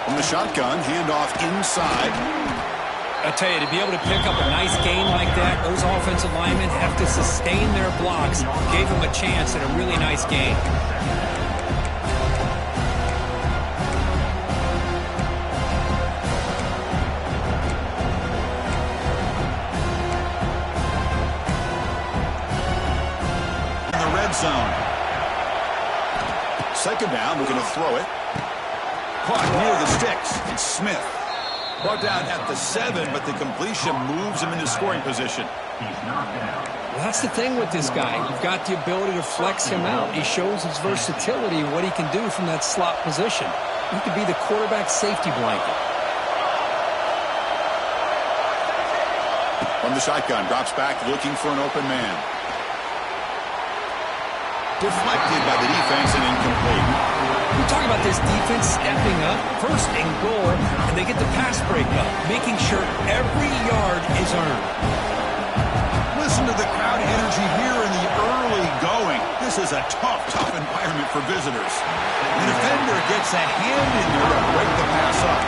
From the shotgun, handoff inside. I tell you, to be able to pick up a nice gain like that, those offensive linemen have to sustain their blocks. Gave him a chance at a really nice gain. In the red zone. Second down, we're going to throw it. Caught near the sticks. It's Smith. Brought down at the 7, but the completion moves him into scoring position. Well, that's the thing with this guy. You've got the ability to flex him out. He shows his versatility and what he can do from that slot position. He could be the quarterback safety blanket. From the shotgun, drops back looking for an open man. Deflected by the defense and incomplete. We talk about this defense stepping up, first and goal, and they get the pass break up, making sure every yard is earned. Listen to the crowd energy here in the early going. This is a tough environment for visitors. The defender gets a hand in there to break the pass up.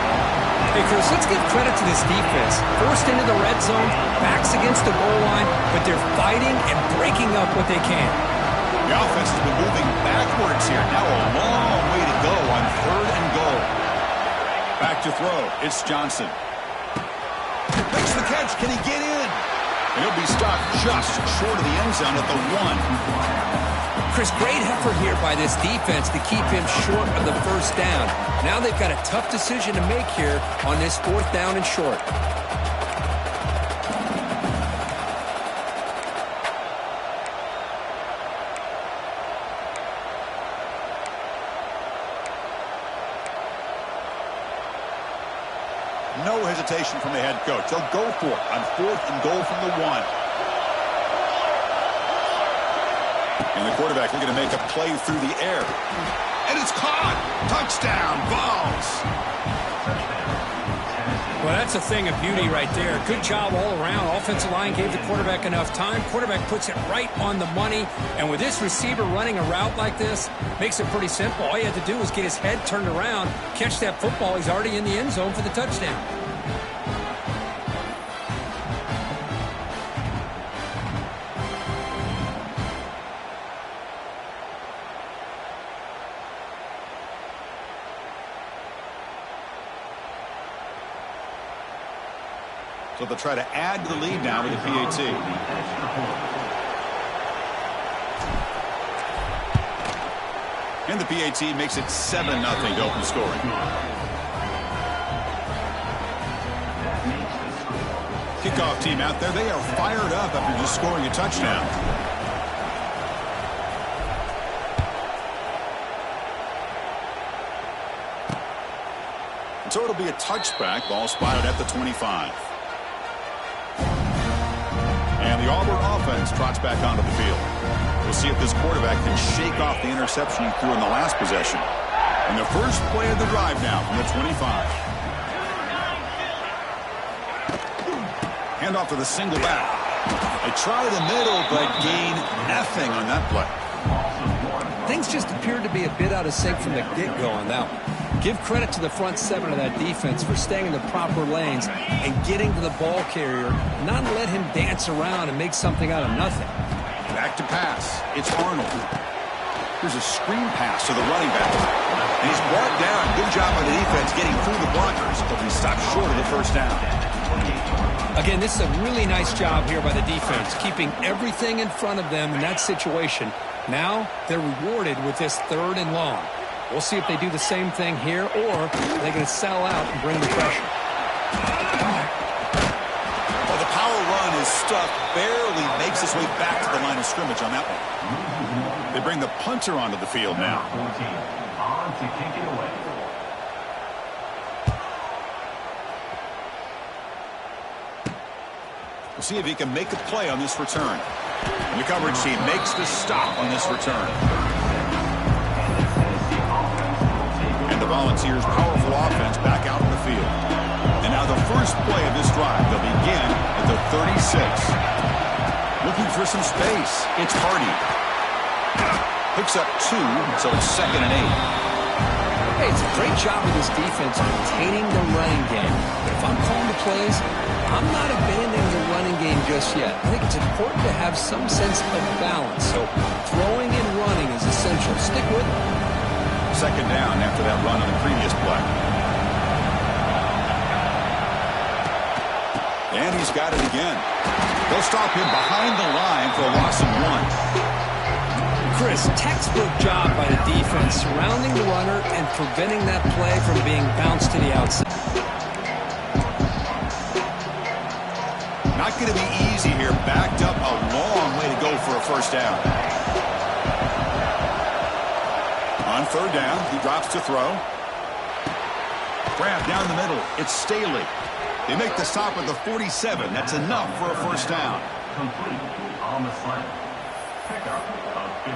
Hey, Chris, let's give credit to this defense. First into the red zone, backs against the goal line, but they're fighting and breaking up what they can. The offense has been moving backwards here. Now a long way to go on third and goal. Back to throw. It's Johnson. Makes the catch. Can he get in? And he'll be stopped just short of the end zone at the 1. Chris, great effort here by this defense to keep him short of the first down. Now they've got a tough decision to make here on this 4th down and short. No hesitation from the head coach. They'll go for it on 4th and goal from the 1. And the quarterback looking to make a play through the air. And it's caught. Touchdown, Vols. Well, that's a thing of beauty right there. Good job all around. Offensive line gave the quarterback enough time. Quarterback puts it right on the money. And with this receiver running a route like this, makes it pretty simple. All you had to do was get his head turned around, catch that football. He's already in the end zone for the touchdown. So they'll try to add to the lead now with the PAT. And the PAT makes it 7-0 to open scoring. Kickoff team out there. They are fired up after just scoring a touchdown. So it'll be a touchback. Ball spotted at the 25. And the Auburn offense trots back onto the field. We'll see if this quarterback can shake off the interception he threw in the last possession. And the first play of the drive now from the 25. Handoff to the single back. They try the middle, but gain nothing on that play. Things just appeared to be a bit out of sync from the get-go on that one. Give credit to the front 7 of that defense for staying in the proper lanes and getting to the ball carrier, not let him dance around and make something out of nothing. Back to pass. It's Arnold. Here's a screen pass to the running back. And he's brought down. Good job by the defense getting through the blockers, but he stopped short of the first down. Again, this is a really nice job here by the defense, keeping everything in front of them in that situation. Now they're rewarded with this 3rd and long. We'll see if they do the same thing here, or they're going to sell out and bring the pressure. Well, the power run is stuffed, barely makes his way back to the line of scrimmage on that one. They bring the punter onto the field now. On to kick it away. We'll see if he can make a play on this return. And the coverage team makes the stop on this return. And the Volunteers' powerful offense back out in the field. And now the first play of this drive. They'll begin at the 36. Looking for some space. It's Hardy. Picks up 2, so it's 2nd and 8. Hey, it's a great job of this defense containing the running game. But if I'm calling the plays, I'm not abandoning the running game just yet. I think it's important to have some sense of balance. So throwing and running is essential. Stick with it. Second down after that run on the previous play. And he's got it again. They'll stop him behind the line for a loss of 1. Chris, textbook job by the defense surrounding the runner and preventing that play from being bounced to the outside. Not going to be easy here. Backed up a long way to go for a first down. On third down, he drops to throw. Grab down the middle. It's Staley. They make the stop at the 47. That's enough for a first down. Complete on the slant. Pickup of 15.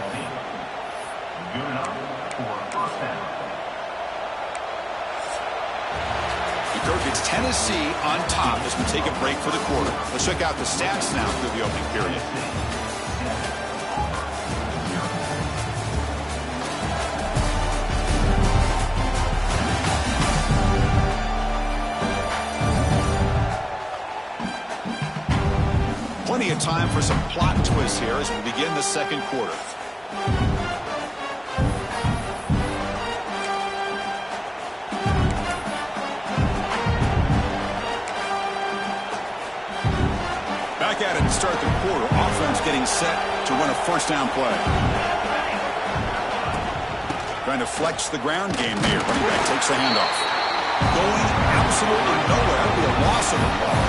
Good enough for a first down. Kirk, it's Tennessee on top as we take a break for the quarter. Let's check out the stats now through the opening period. Plenty of time for some plot twists here as we begin the second quarter. Back at it to start the quarter. Offense getting set to run a first down play. Trying to flex the ground game here. Running back takes the handoff. Going absolutely nowhere. That'll be a loss of the ball.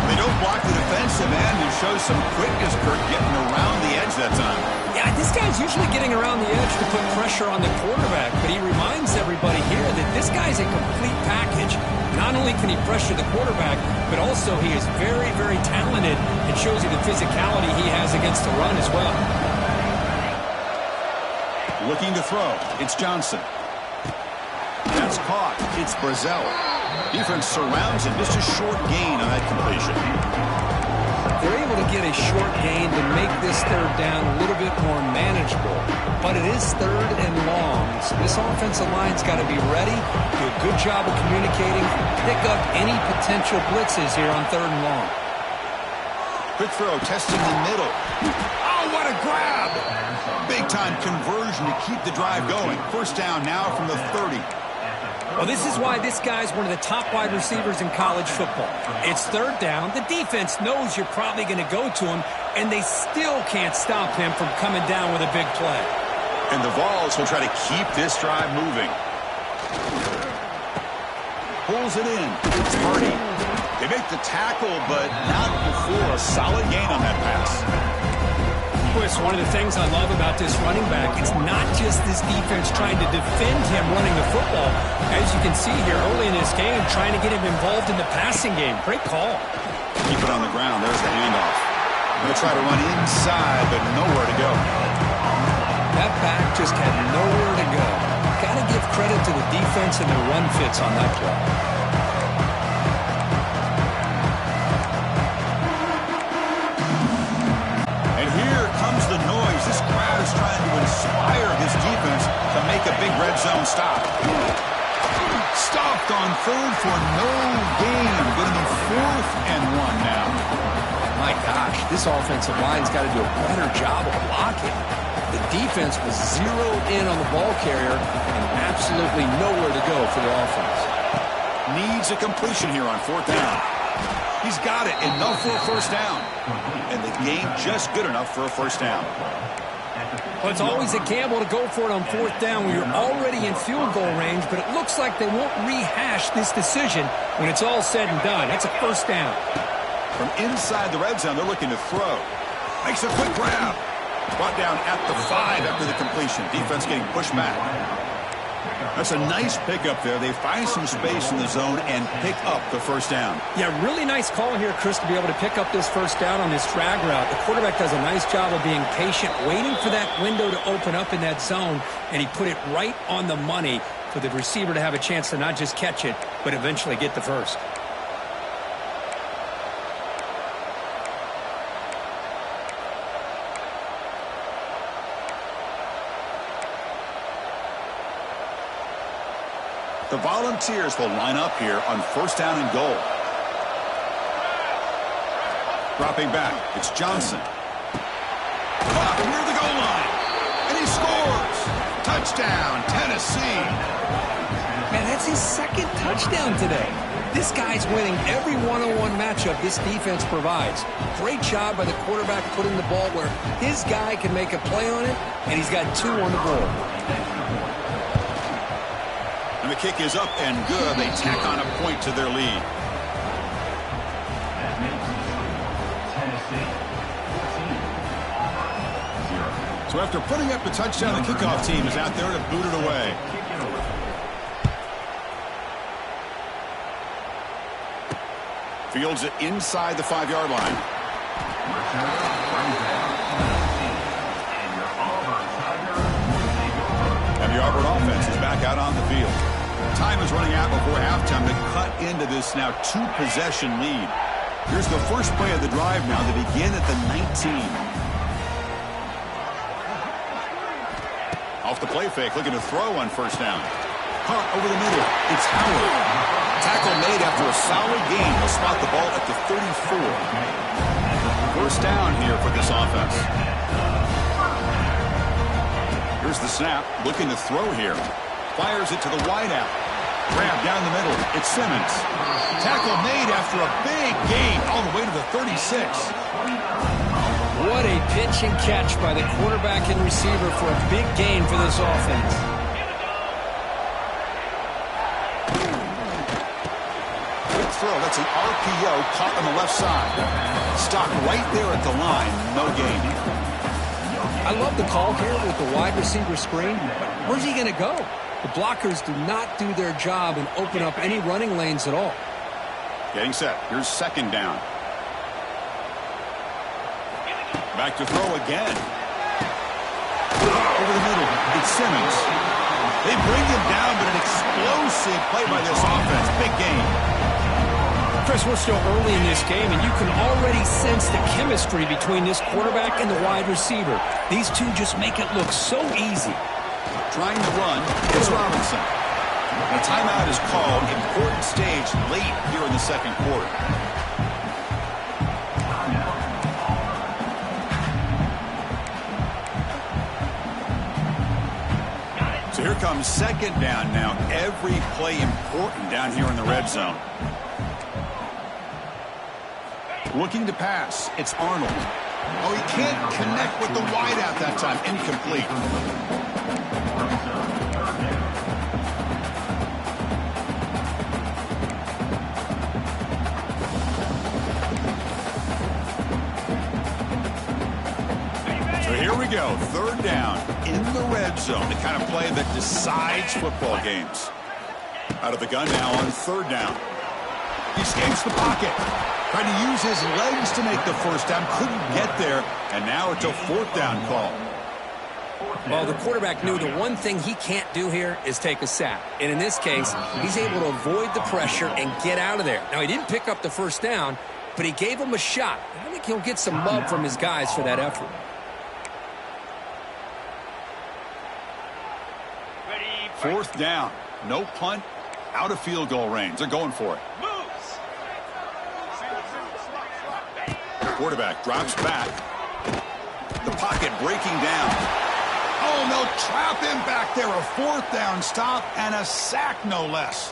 They don't block the defensive end and show some quickness, Kirk, getting around the edge that time. Yeah, this guy's usually getting around the edge to put pressure on the quarterback, but he reminds everybody here that this guy's a complete package. Not only can he pressure the quarterback, but also he is very, very talented and shows you the physicality he has against the run as well. Looking to throw. It's Johnson. That's caught. It's Brazzell. Defense surrounds him. Just a short gain on that completion. They're able to get a short gain to make this third down a little bit more manageable. But it is third and long. So this offensive line's got to be ready, do a good job of communicating, pick up any potential blitzes here on third and long. Quick throw, testing the middle. Oh, what a grab! Big-time conversion to keep the drive going. First down now from the 30. Well, this is why this guy's one of the top wide receivers in college football. It's third down. The defense knows you're probably going to go to him, and they still can't stop him from coming down with a big play. And the Vols will try to keep this drive moving. Pulls it in. It's Hardy. They make the tackle, but not before a solid gain on that pass. Chris, one of the things I love about this running back, it's not just this defense trying to defend him running the football. As you can see here early in this game, trying to get him involved in the passing game. Great call. Keep it on the ground. There's the handoff. Going to try to run inside, but nowhere to go. That back just had nowhere to go. Got to give credit to the defense and the run fits on that play. The noise. This crowd is trying to inspire this defense to make a big red zone stop. Stopped on third for no gain. Going to be 4th and 1 now. My gosh, this offensive line's got to do a better job of blocking. The defense was zeroed in on the ball carrier and absolutely nowhere to go for the offense. Needs a completion here on 4th down. He's got it. Enough for a first down. And the game just good enough for a first down. Well, it's always a gamble to go for it on 4th down when you're already in field goal range, but it looks like they won't rehash this decision when it's all said and done. That's a first down. From inside the red zone, they're looking to throw. Makes a quick grab. Brought down at the 5 after the completion. Defense getting pushed back. That's a nice pickup there. They find some space in the zone and pick up the first down. Yeah, really nice call here, Chris, to be able to pick up this first down on this drag route. The quarterback does a nice job of being patient, waiting for that window to open up in that zone, and he put it right on the money for the receiver to have a chance to not just catch it, but eventually get the first. The Volunteers will line up here on first down and goal. Dropping back, it's Johnson. Caught near the goal line, and he scores. Touchdown, Tennessee. Man, that's his second touchdown today. This guy's winning every one-on-one matchup this defense provides. Great job by the quarterback putting the ball where his guy can make a play on it, and he's got 2 on the board. And the kick is up and good. They tack on a point to their lead. So after putting up the touchdown, the kickoff team is out there to boot it away. Fields it inside the 5-yard line. And the Auburn offense is back out on the field. Time is running out before halftime to cut into this now 2-possession lead. Here's the first play of the drive now. They begin at the 19. Off the play fake, looking to throw on first down. Caught over the middle. It's Howard. Tackle made after a solid gain. He'll spot the ball at the 34. First down here for this offense. Here's the snap. Looking to throw here. Fires it to the wideout. Grab down the middle. It's Simmons. Tackle made after a big gain all the way to the 36. What a pitch and catch by the quarterback and receiver for a big gain for this offense. Quick throw. That's an RPO caught on the left side. Stopped right there at the line. No gain. I love the call here with the wide receiver screen. Where's he going to go? The blockers do not do their job and open up any running lanes at all. Getting set. Here's second down. Back to throw again. Over the middle. It's Simmons. They bring him down, but an explosive play by this offense. Big gain. Chris, we're still early in this game, and you can already sense the chemistry between this quarterback and the wide receiver. These two just make it look so easy. Trying to run, it's Robinson. A timeout is called. Important stage late here in the second quarter. So here comes second down now. Every play important down here in the red zone. Looking to pass. It's Arnold. Oh, he can't connect with the wideout that time. Incomplete. So here we go. Third down in the red zone. The kind of play that decides football games. Out of the gun now on third down. He escapes the pocket. Tried to use his legs to make the first down. Couldn't get there. And now it's a fourth down call. Well, the quarterback knew the one thing he can't do here is take a sack. And in this case, he's able to avoid the pressure and get out of there. Now, he didn't pick up the first down, but he gave him a shot. I think he'll get some love from his guys for that effort. Fourth down. No punt. Out of field goal range. They're going for it. Quarterback drops back. The pocket breaking down. Oh, no, trap him back there. A fourth down stop and a sack, no less.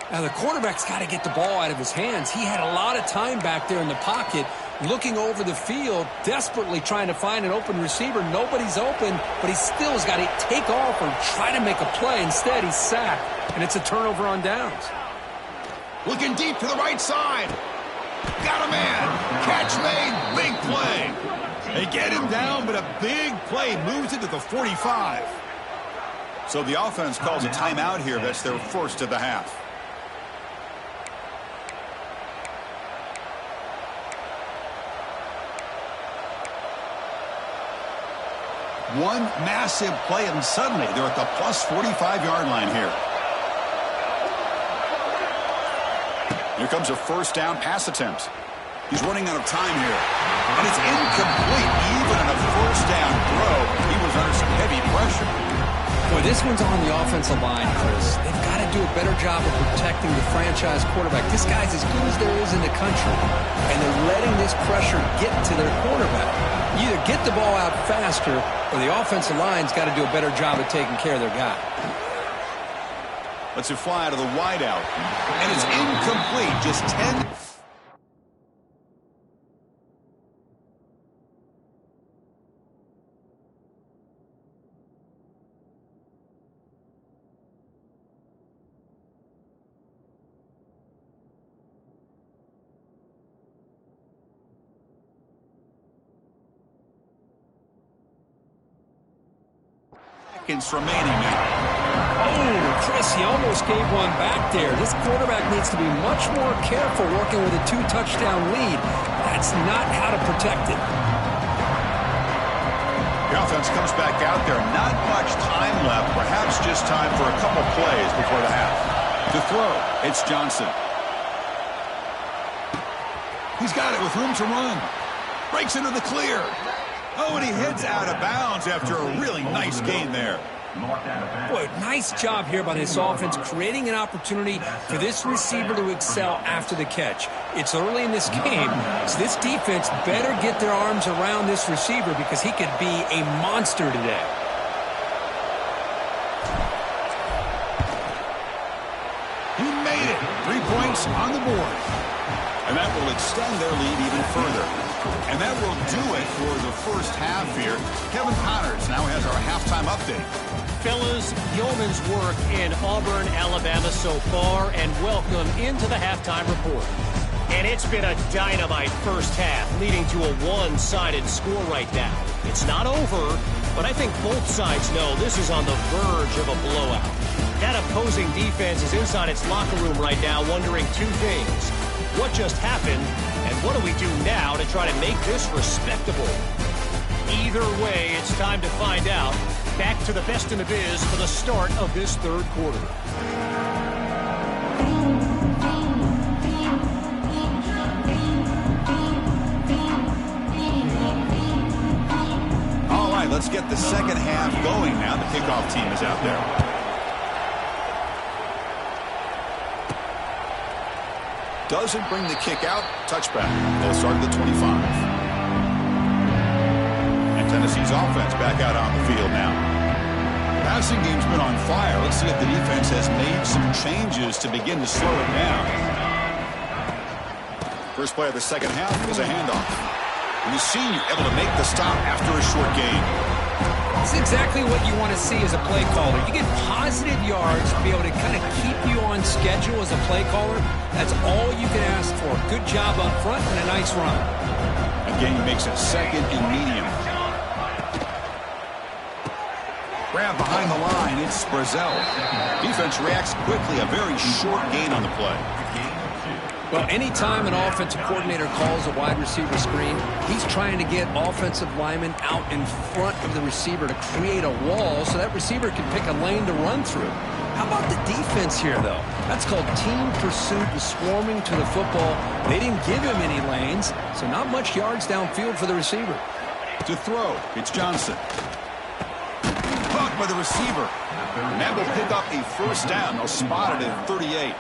Now, the quarterback's got to get the ball out of his hands. He had a lot of time back there in the pocket, looking over the field, desperately trying to find an open receiver. Nobody's open, but he still has got to take off or try to make a play. Instead, he's sacked, and it's a turnover on downs. Looking deep to the right side. Got a man. Catch made. Big play. They get him down, but a big play moves it to the 45. So the offense calls a timeout here. That's their first of the half. One massive play, and suddenly they're at the plus 45-yard line here. Here comes a first down pass attempt. He's running out of time here. And it's incomplete. Even on a first down throw, he was under some heavy pressure. Boy, this one's on the offensive line, Chris. They've got to to do a better job of protecting the franchise quarterback. This guy's as good as there is in the country, and they're letting this pressure get to their quarterback. You either get the ball out faster, or the offensive line's got to do a better job of taking care of their guy. Let's it fly to the wideout. And it's incomplete. Just 10. Seconds remaining now. Oh, Chris, he almost gave one back there. This quarterback needs to be much more careful working with a 2-touchdown lead. That's not how to protect it. The offense comes back out there. Not much time left. Perhaps just time for a couple plays before the half. To throw, it's Johnson. He's got it with room to run. Breaks into the clear. Oh, and he heads out of bounds after a really nice gain there. Boy, nice job here by this offense, creating an opportunity for this receiver to excel after the catch. It's early in this game, so this defense better get their arms around this receiver because he could be a monster today. He made it. 3 points on the board. And that will extend their lead even further. And that will do it for the first half here. Kevin Connors now has our halftime update. Fellas, yeoman's work in Auburn, Alabama so far, and welcome into the halftime report. And it's been a dynamite first half, leading to a one-sided score right now. It's not over, but I think both sides know this is on the verge of a blowout. That opposing defense is inside its locker room right now wondering two things. What just happened, and what do we do now to try to make this respectable? Either way, it's time to find out. Back to the best in the biz for the start of this third quarter. All right, let's get the second half going now. The kickoff team is out there. Doesn't bring the kick out. Touchback. They'll start at the 25. And Tennessee's offense back out on the field now. Passing game's been on fire. Let's see if the defense has made some changes to begin to slow it down. First play of the second half is a handoff. And the senior able to make the stop after a short gain. It's exactly what you want to see as a play caller. You get positive yards to be able to kind of keep you on schedule as a play caller. That's all you can ask for. Good job up front and a nice run. Again, he makes it second and medium. Grab behind the line. It's Brazel. Defense reacts quickly. A very short gain on the play. Well, anytime an offensive coordinator calls a wide receiver screen, he's trying to get offensive linemen out in front of the receiver to create a wall so that receiver can pick a lane to run through. How about the defense here, though? That's called team pursuit and swarming to the football. They didn't give him any lanes, so not much yards downfield for the receiver. To throw, it's Johnson. Caught by the receiver. And that will pick up a first down. They'll spot it at 38.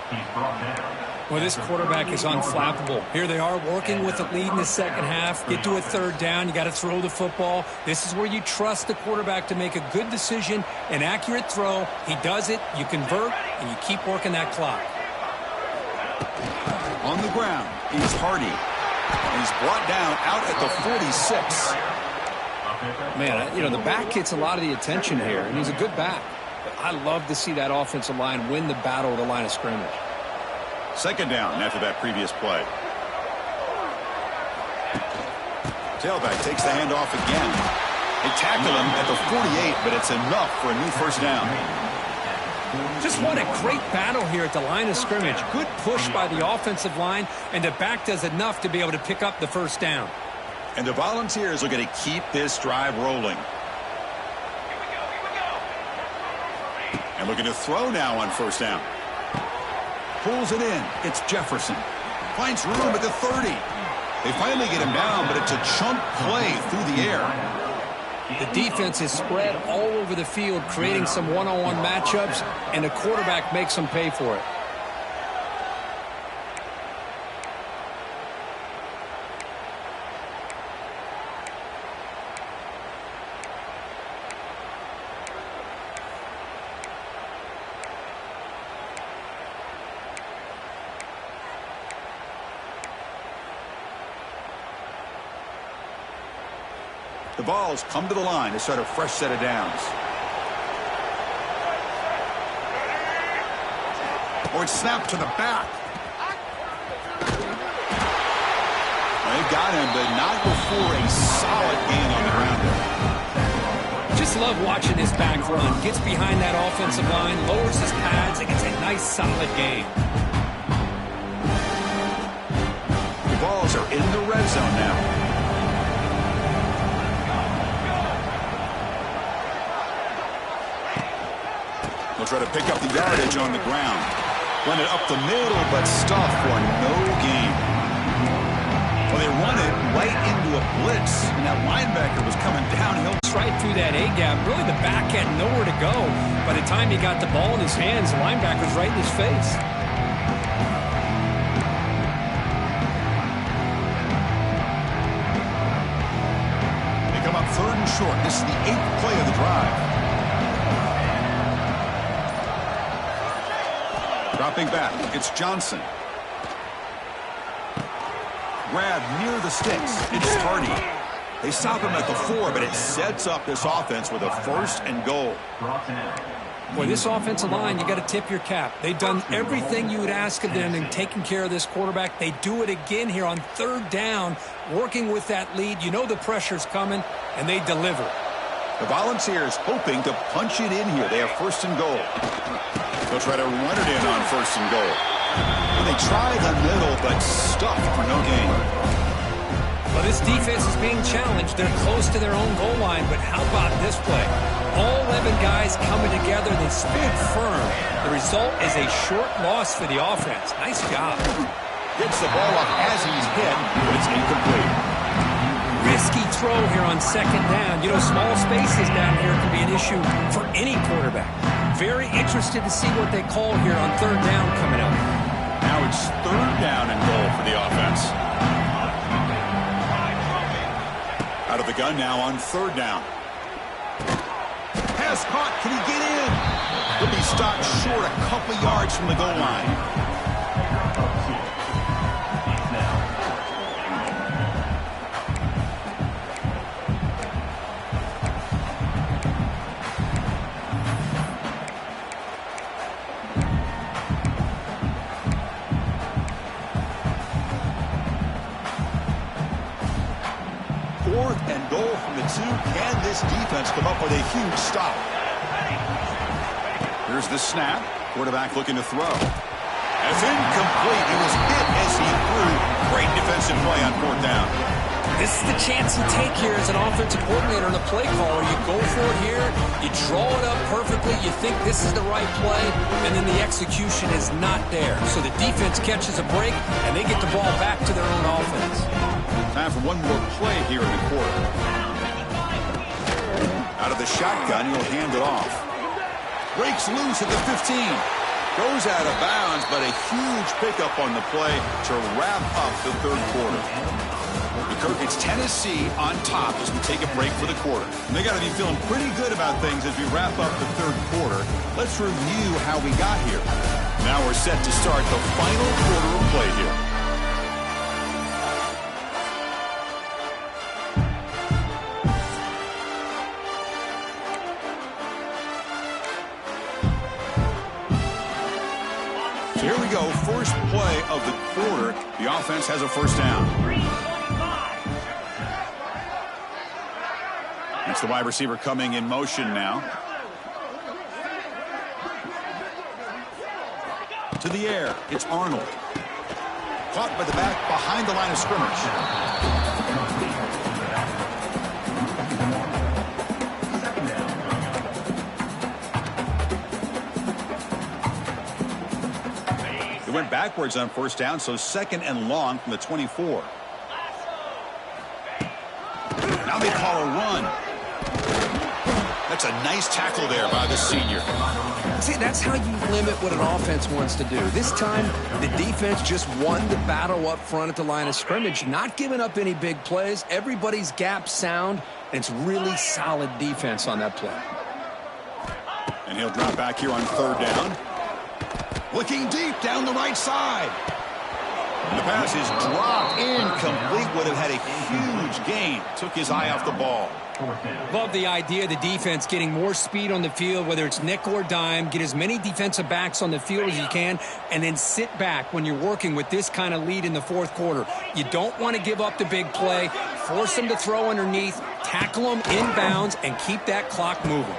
Well, this quarterback is unflappable. Here they are working with the lead in the second half. Get to a third down. You got to throw the football. This is where you trust the quarterback to make a good decision, an accurate throw. He does it, you convert, and you keep working that clock. On the ground is Hardy. He's brought down out at the 46. Man, you know, the back gets a lot of the attention here, and he's a good back. But I love to see that offensive line win the battle of the line of scrimmage. Second down after that previous play. Tailback takes the handoff again. They tackle him at the 48, but it's enough for a new first down. Just what a great battle here at the line of scrimmage. Good push by the offensive line, and the back does enough to be able to pick up the first down. And the Volunteers are going to keep this drive rolling. And looking to throw now on first down. Pulls it in. It's Jefferson. Finds room at the 30. They finally get him down, but it's a chunk play through the air. The defense is spread all over the field, creating some one-on-one matchups, and the quarterback makes them pay for it. The ball's come to the line to start a fresh set of downs. Or it's snapped to the back. They got him, but not before a solid gain on the ground. Just love watching this back run. Gets behind that offensive line, lowers his pads, and gets a nice solid gain. The balls are in the red zone now. They'll try to pick up the yardage on the ground. Run it up the middle, but stuff for no gain. Well, they run it right into a blitz, and that linebacker was coming downhill. Right through that A-gap. Really, the back had nowhere to go. By the time he got the ball in his hands, the linebacker's right in his face. They come up 3rd and short. This is the 8th play of the drive. Dropping back, it's Johnson. Grab near the sticks. It's Hardy. They stop him at the 4, but it sets up this offense with a 1st and goal. Boy, this offensive line, you got to tip your cap. They've done everything you would ask of them in taking care of this quarterback. They do it again here on 3rd down, working with that lead. You know the pressure's coming, and they deliver. The Volunteers hoping to punch it in here. They have 1st and goal. They'll try to run it in on 1st and goal. And they try the middle, but stuffed for no gain. Well, this defense is being challenged. They're close to their own goal line, but how about this play? All 11 guys coming together. They stood firm. The result is a short loss for the offense. Nice job. Gets the ball up as he's hit, but it's incomplete. Risky throw here on 2nd down. You know, small spaces down here can be an issue for any quarterback. Very interested to see what they call here on 3rd down coming up. Now it's 3rd down and goal for the offense. Out of the gun now on 3rd down. Pass caught. Can he get in? He'll be stopped short a couple yards from the goal line. Can this defense come up with a huge stop? Here's the snap. Quarterback looking to throw. It's incomplete. It was hit as he threw. Great defensive play on 4th down. This is the chance you take here as an offensive coordinator and a play caller. You go for it here. You draw it up perfectly. You think this is the right play, and then the execution is not there. So the defense catches a break, and they get the ball back to their own offense. Time for one more play here in the quarter. Out of the shotgun, he'll hand it off. Breaks loose at the 15. Goes out of bounds, but a huge pickup on the play to wrap up the 3rd quarter. Kirk, it's Tennessee on top as we take a break for the quarter. And they got to be feeling pretty good about things as we wrap up the 3rd quarter. Let's review how we got here. Now we're set to start the final quarter of play here. So here we go, first play of the quarter. The offense has a 1st down. It's the wide receiver coming in motion now. To the air, it's Arnold. Caught by the back behind the line of scrimmage. It went backwards on 1st down, so 2nd and long from the 24. Now they call a run. That's a nice tackle there by the senior. See, that's how you limit what an offense wants to do. This time, the defense just won the battle up front at the line of scrimmage, not giving up any big plays. Everybody's gap sound, and it's really solid defense on that play. And he'll drop back here on third down. Looking deep down the right side. And the pass is dropped incomplete. Would have had a huge gain. Took his eye off the ball. Love the idea of the defense getting more speed on the field, whether it's nickel or dime. Get as many defensive backs on the field as you can, and then sit back when you're working with this kind of lead in the fourth quarter. You don't want to give up the big play. Force them to throw underneath, tackle them inbounds, and keep that clock moving.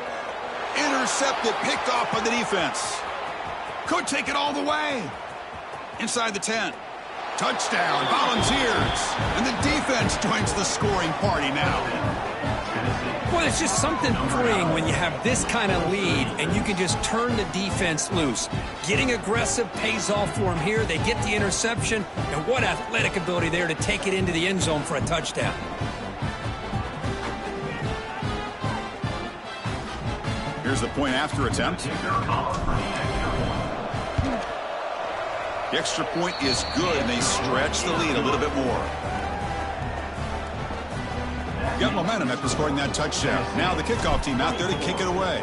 Intercepted, picked off by the defense. Could take it all the way. Inside the 10. Touchdown, Volunteers. And the defense joins the scoring party now. Well, it's just something freeing when you have this kind of lead and you can just turn the defense loose. Getting aggressive pays off for them here. They get the interception, and what athletic ability there to take it into the end zone for a touchdown. Here's the point after attempt. The extra point is good, and they stretch the lead a little bit more. Got momentum after scoring that touchdown. Now the kickoff team out there to kick it away.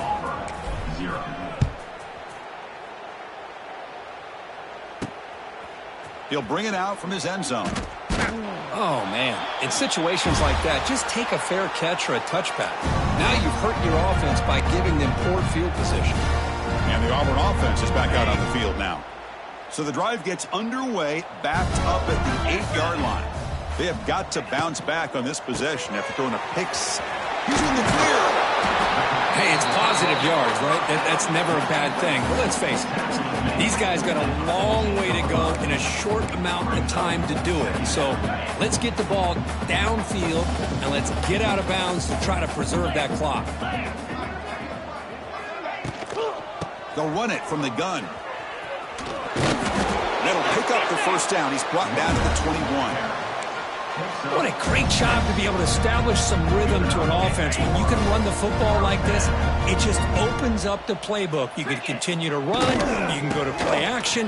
He'll bring it out from his end zone. Oh, man. In situations like that, just take a fair catch or a touchback. Now you've hurt your offense by giving them poor field position. And the Auburn offense is back out on the field now. So the drive gets underway, backed up at the 8-yard line. They have got to bounce back on this possession after throwing a pick. He's in the clear. Hey, it's positive yards, right? That's never a bad thing. But let's face it, these guys got a long way to go in a short amount of time to do it. So let's get the ball downfield, and let's get out of bounds to try to preserve that clock. They'll run it from the gun. That'll pick up the first down. He's brought down to the 21. What a great job to be able to establish some rhythm to an offense. When you can run the football like this, it just opens up the playbook. You can continue to run. You can go to play action.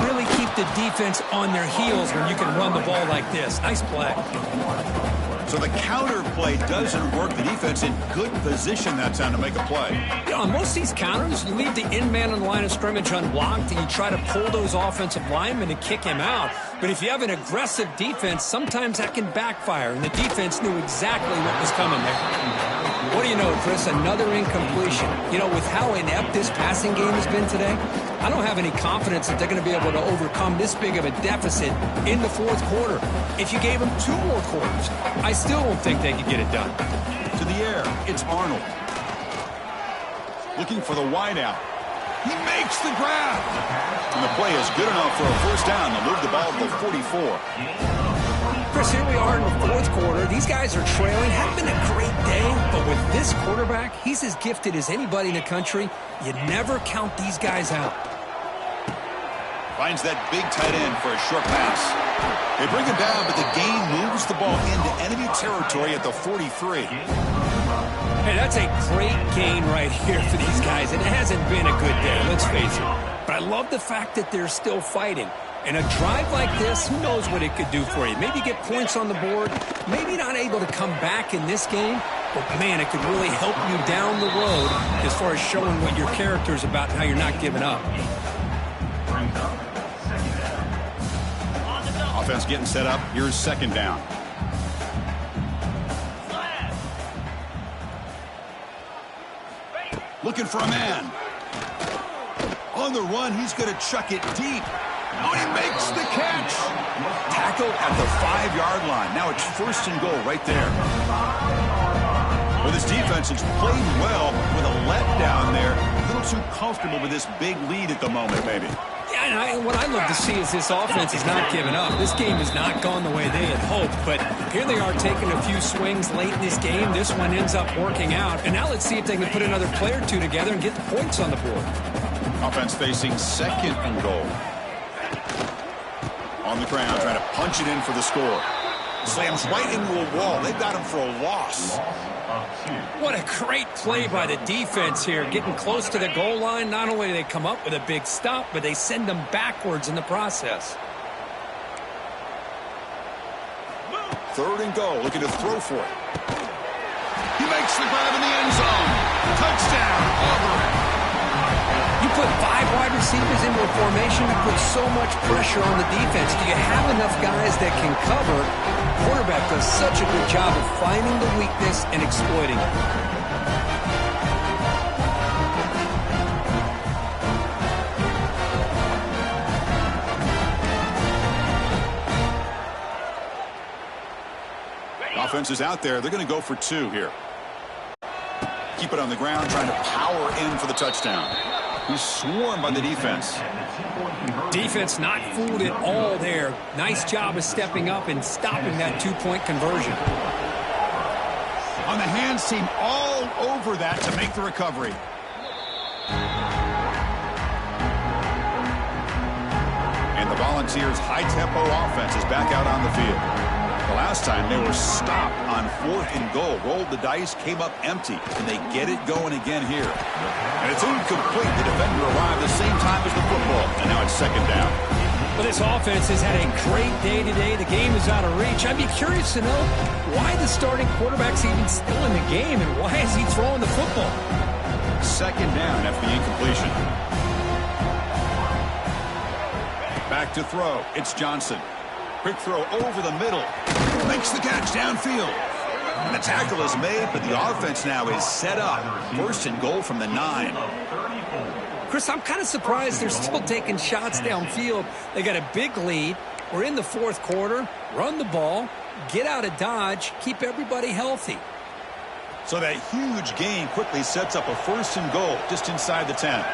Really keep the defense on their heels when you can run the ball like this. Nice play. So the counter play doesn't work. The defense in good position that time to make a play. You know, on most of these counters, you leave the in man on the line of scrimmage unblocked, and you try to pull those offensive linemen to kick him out. But if you have an aggressive defense, sometimes that can backfire, and the defense knew exactly what was coming there. What do you know, Chris? Another incompletion. You know, with how inept this passing game has been today, I don't have any confidence that they're going to be able to overcome this big of a deficit in the fourth quarter. If you gave them 2 more quarters, I still don't think they could get it done. To the air, it's Arnold. Looking for the wideout. He makes the grab. And the play is good enough for a first down to move the ball to the 44. Chris, here we are in the fourth quarter. These guys are trailing. Having been a great day, but with this quarterback, he's as gifted as anybody in the country. You never count these guys out. Finds that big tight end for a short pass. They bring him down, but the gain moves the ball into enemy territory at the 43. Hey, that's a great gain right here for these guys, and it hasn't been a good day, let's face it. But I love the fact that they're still fighting. And a drive like this, who knows what it could do for you? Maybe get points on the board, maybe not able to come back in this game, but man, it could really help you down the road as far as showing what your character is about and how you're not giving up. Offense getting set up. Here's second down. Looking for a man. On the run, he's going to chuck it deep. Oh, he makes the catch. Tackled at the 5-yard line. Now it's first and goal right there. Well, this defense has played well with a letdown there. A little too comfortable with this big lead at the moment, maybe. Yeah, and what I love to see is this offense is not giving up. This game has not gone the way they had hoped, but here they are taking a few swings late in this game. This one ends up working out, and now let's see if they can put another play or two together and get the points on the board. Offense facing second and goal. On the ground, trying to punch it in for the score. Slams right into a wall. They've got him for a loss. What a great play by the defense here. Getting close to the goal line, not only do they come up with a big stop, but they send them backwards in the process. 3rd and goal, looking to throw for it. He makes the grab in the end zone. Touchdown, Auburn. You put 5 wide receivers into a formation, you put so much pressure on the defense. Do you have enough guys that can cover? Quarterback does such a good job of finding the weakness and exploiting it. Offense is out there. They're going to go for 2 here. Keep it on the ground, trying to power in for the touchdown. He's swarmed by the defense. Defense not fooled at all there. Nice job of stepping up and stopping that 2-point conversion. On the hands team, all over that to make the recovery. And the Volunteers' high-tempo offense is back out on the field. The last time they were stopped on 4th and goal, rolled the dice, came up empty, and they get it going again here. And it's incomplete. The defender arrived the same time as the football, and now it's 2nd down. Well, this offense has had a great day today. The game is out of reach. I'd be curious to know why the starting quarterback's even still in the game, and why is he throwing the football? 2nd down after the incompletion. Back to throw. It's Johnson. Quick throw over the middle. Makes the catch downfield. And the tackle is made, but the offense now is set up. 1st and goal from the 9. Chris, I'm kind of surprised they're still taking shots downfield. They got a big lead. We're in the 4th quarter. Run the ball. Get out of Dodge. Keep everybody healthy. So that huge gain quickly sets up a 1st and goal just inside the 10.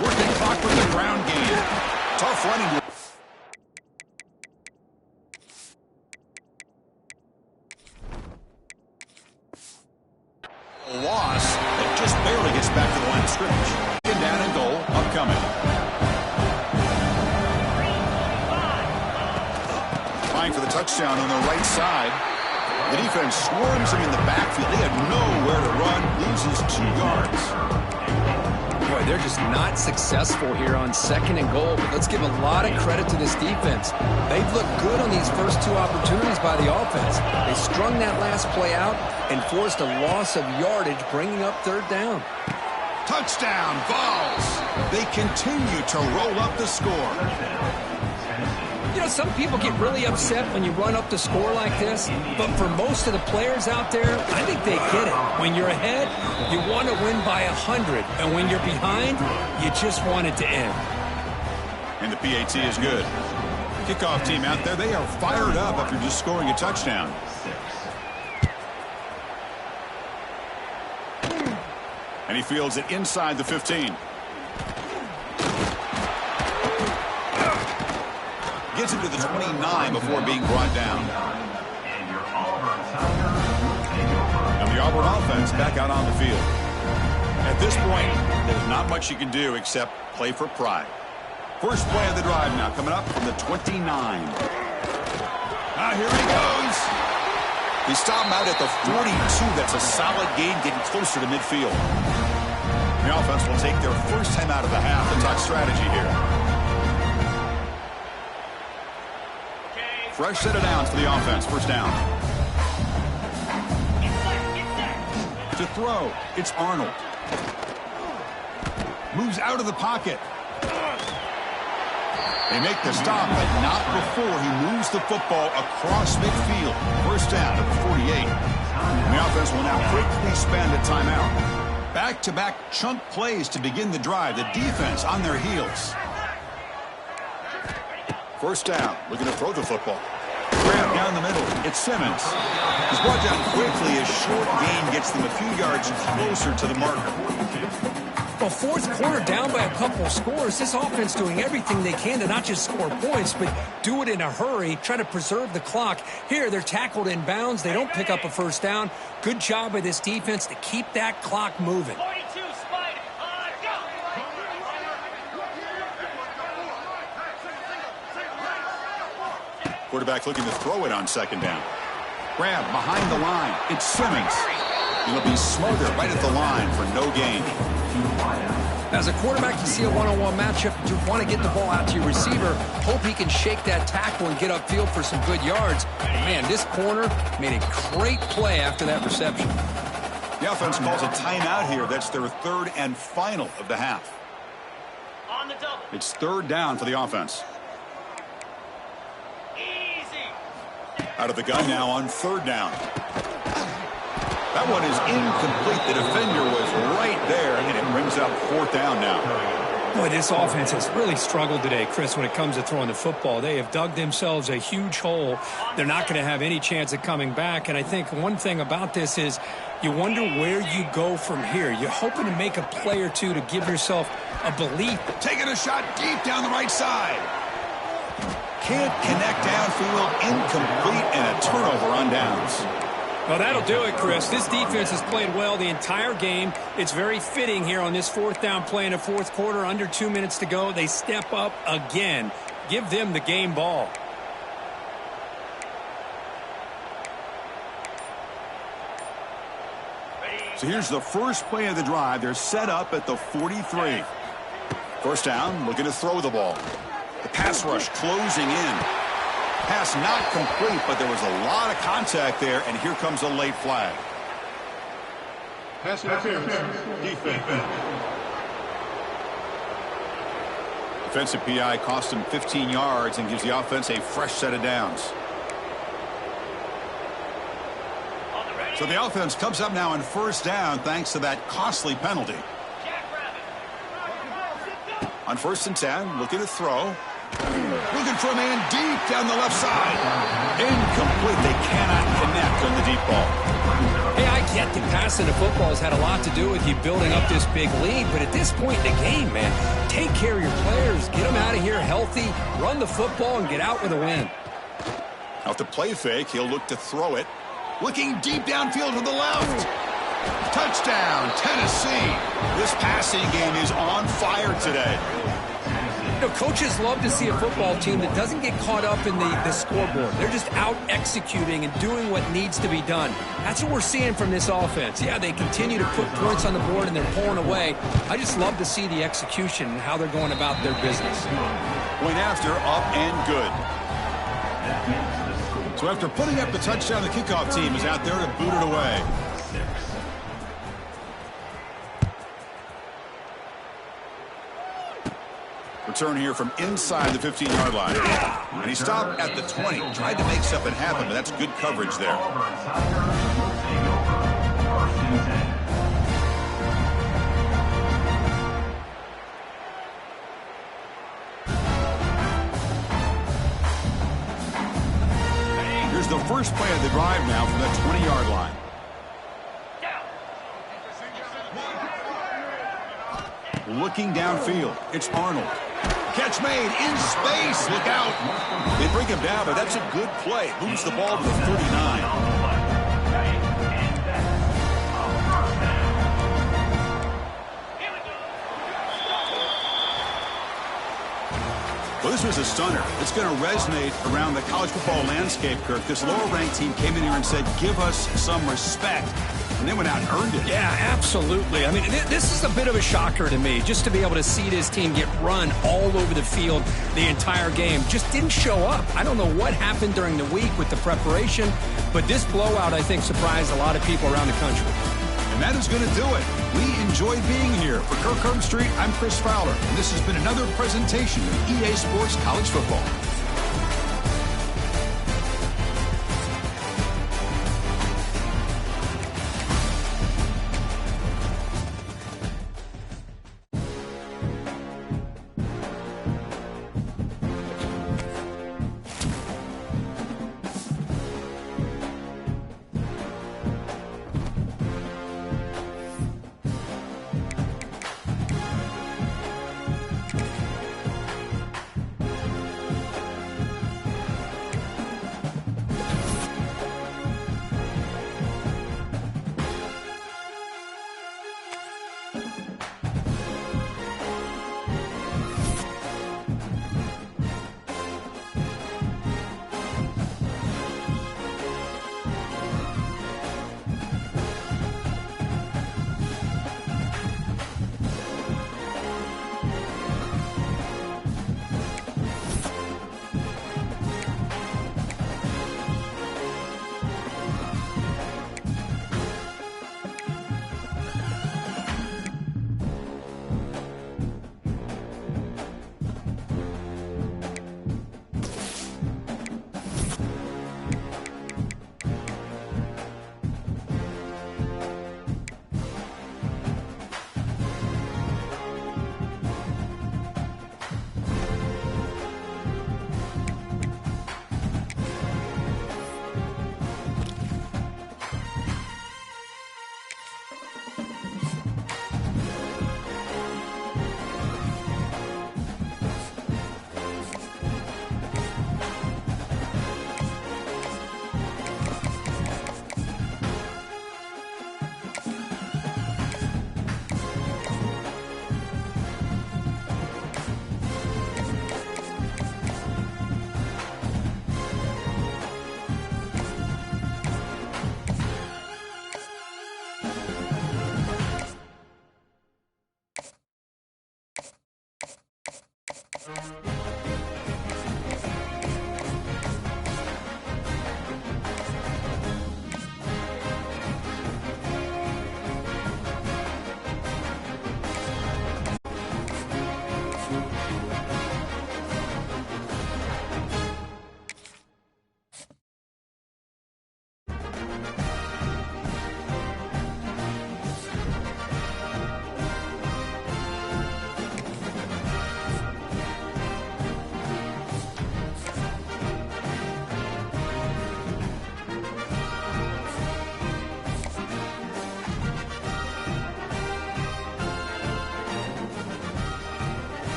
Working clock with the ground game. Tough running. Loss that just barely gets back to the line of scrimmage. Down and goal, upcoming. Trying for the touchdown on the right side. The defense swarms him in the backfield. They have nowhere to run. Loses 2 yards. Boy, they're just not successful here on 2nd and goal, but let's give a lot of credit to this defense. They've looked good on these first 2 opportunities by the offense. They strung that last play out and forced a loss of yardage, bringing up 3rd down. Touchdown, Vols. They continue to roll up the score. You know, some people get really upset when you run up the score like this, but for most of the players out there, I think they get it. When you're ahead, you want to win by 100, and when you're behind, you just want it to end. And the PAT is good. Kickoff team out there, they are fired up after just scoring a touchdown. And he fields it inside the 15. Gets it to the 29 before being brought down. And the Auburn offense back out on the field. At this point, there's not much you can do except play for pride. First play of the drive now coming up from the 29. Here he goes. He stopped him out at the 42. That's a solid gain, getting closer to midfield. The offense will take their first time out of the half. The top strategy here. Fresh set of downs for the offense. 1st down. To throw, it's Arnold. Moves out of the pocket. They make the stop, but not before he moves the football across midfield. 1st down at the 48. And the offense will now quickly spend a timeout. Back-to-back chunk plays to begin the drive. The defense on their heels. 1st down, looking to throw the football. Grab down the middle. It's Simmons. He's brought down quickly. A short gain gets them a few yards closer to the marker. Well, 4th quarter down by a couple of scores. This offense doing everything they can to not just score points, but do it in a hurry, try to preserve the clock. Here, they're tackled in bounds. They don't pick up a 1st down. Good job by this defense to keep that clock moving. Quarterback looking to throw it on second down. Grab behind the line. It's Simmons. He'll be smothered right at the line for no gain. As a quarterback, you see a one-on-one matchup. You want to get the ball out to your receiver. Hope he can shake that tackle and get upfield for some good yards. Man, this corner made a great play after that reception. The offense calls a timeout here. That's their third and final of the half. On the double. It's third down for the offense. Easy. Out of the gun now on third down. That one is incomplete. The defender was right there, and it brings up fourth down now. Boy, this offense has really struggled today, Chris, when it comes to throwing the football. They have dug themselves a huge hole. They're not going to have any chance of coming back. And I think one thing about this is you wonder where you go from here. You're hoping to make a play or two to give yourself a belief. Taking a shot deep down the right side. Can't connect downfield. Incomplete, and a turnover on downs. Well, that'll do it, Chris. This defense has played well the entire game. It's very fitting here on this fourth down play in the fourth quarter. Under 2 minutes to go. They step up again. Give them the game ball. So here's the first play of the drive. They're set up at the 43. First down, looking to throw the ball. The pass rush closing in. Pass not complete, but there was a lot of contact there, and here comes a late flag. Pass interference. Defense. Defensive PI cost him 15 yards and gives the offense a fresh set of downs. So the offense comes up now on first down thanks to that costly penalty. On 1st and 10, looking to throw. Looking for a man deep down the left side. Incomplete. They cannot connect on the deep ball. Hey, I get that passing the football has had a lot to do with you building up this big lead, but at this point in the game, man, take care of your players. Get them out of here healthy, run the football, and get out with a win. Off the play fake, he'll look to throw it. Looking deep downfield to the left. Touchdown, Tennessee. This passing game is on fire today. You know, coaches love to see a football team that doesn't get caught up in the scoreboard. They're just out executing and doing what needs to be done. That's what we're seeing from this offense. Yeah, they continue to put points on the board and they're pulling away. I just love to see the execution and how they're going about their business. Point after, up and good. So after putting up the touchdown, the kickoff team is out there to boot it away. Return here from inside the 15-yard line. And he stopped at the 20. Tried to make something happen, but that's good coverage there. Here's the first play of the drive now from that 20-yard line. Looking downfield, it's Arnold. Catch made in space. Look out. They bring him down, but that's a good play. Moves the ball to the 39. Well, this was a stunner. It's going to resonate around the college football landscape, Kirk. This lower-ranked team came in here and said, give us some respect. And they went out and earned it. Yeah, absolutely. I mean, this is a bit of a shocker to me, just to be able to see this team get run all over the field the entire game. Just didn't show up. I don't know what happened during the week with the preparation, but this blowout, I think, surprised a lot of people around the country. And that is going to do it. We enjoyed being here. For Kirk Herbstreit, I'm Chris Fowler, and this has been another presentation of EA Sports College Football.